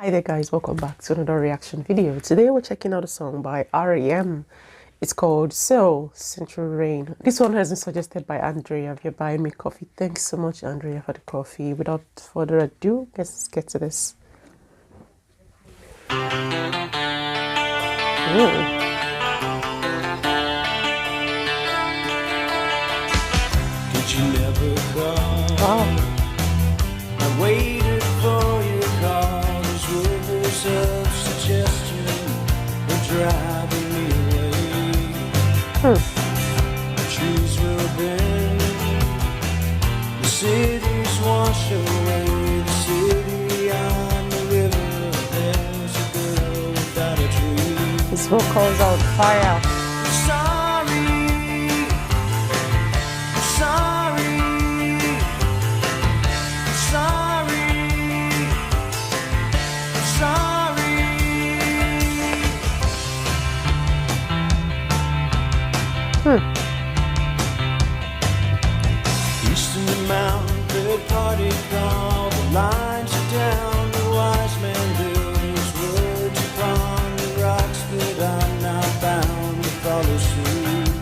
Hi there guys, welcome back to another reaction video. Today we're checking out a song by R.E.M. It's called So Central Rain. This one has been suggested by Andrea. If you're buying me coffee, thanks so much Andrea for the coffee. Without further ado, let's get to this. Did you never call? Wow. I waited for your call. These rivers of suggestion were driving me away. The trees will bend, the cities wash away. The city on the river, there's a girl without a tree. His vocals are on fire. Eastern mountain, third party call. The lines are down, the wise man builds words upon the rocks that I'm not bound to follow suit.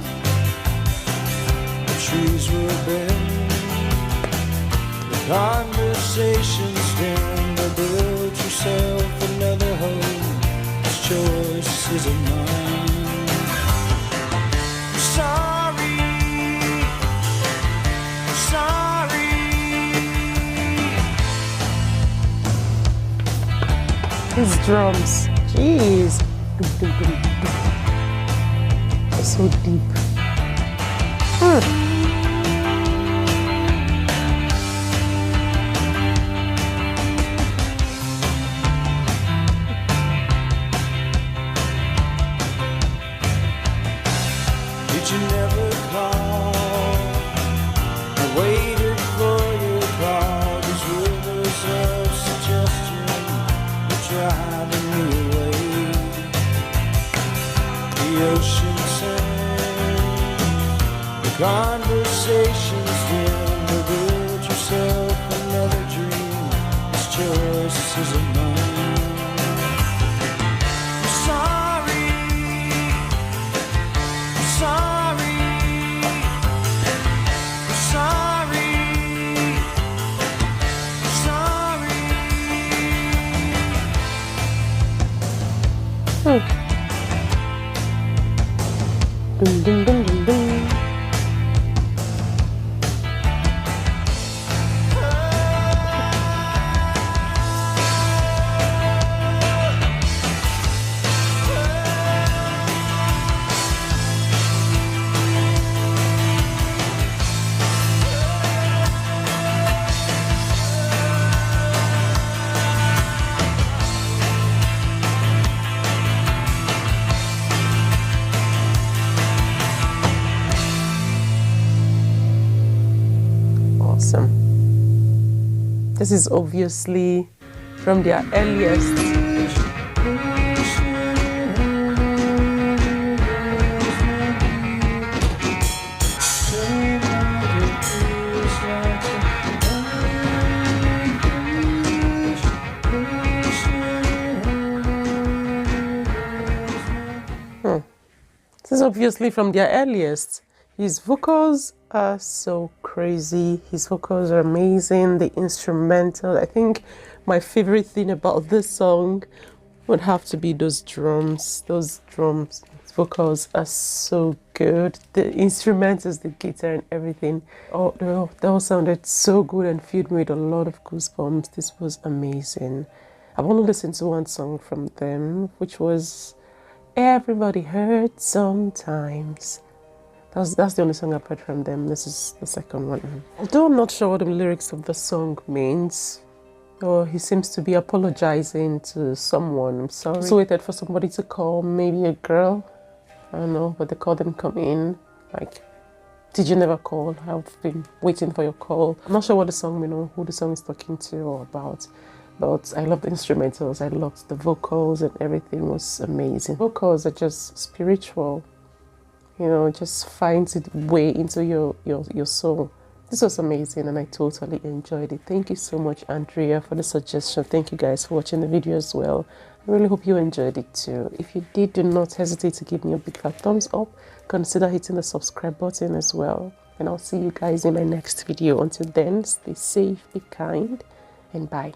The trees will bend, the conversations stand. Build yourself another home, this choice isn't mine. His drums, jeez, they're so deep. Did you never call? I waited for your call. These rivers of suggestion were driving me away. The ocean sang, the conversations dim. Build yourself another dream. This choice isn't mine. Ding, ding, ding, ding, ding. Awesome. This is obviously from their earliest. This is obviously from their earliest. His vocals are so crazy. His vocals are amazing. The instrumental. I think my favorite thing about this song would have to be those drums. Those drums. His vocals are so good. The instrumentals, the guitar and everything. Oh, they all sounded so good and filled me with a lot of goosebumps. This was amazing. I've only listened to one song from them, which was Everybody Hurts Sometimes. That's the only song I've heard from them. This is the second one. Although I'm not sure what the lyrics of the song means, or he seems to be apologizing to someone. I'm sorry. Also waited for somebody to call, maybe a girl. I don't know, but the call didn't come in. Like, did you never call? I've been waiting for your call. I'm not sure what the song, who the song is talking to or about. But I love the instrumentals. I loved the vocals and everything was amazing. Vocals are just spiritual. Just finds its way into your soul. This was amazing and I totally enjoyed it. Thank you so much, Andrea, for the suggestion. Thank you guys for watching the video as well. I really hope you enjoyed it too. If you did, do not hesitate to give me a big fat thumbs up. Consider hitting the subscribe button as well. And I'll see you guys in my next video. Until then, stay safe, be kind, and bye.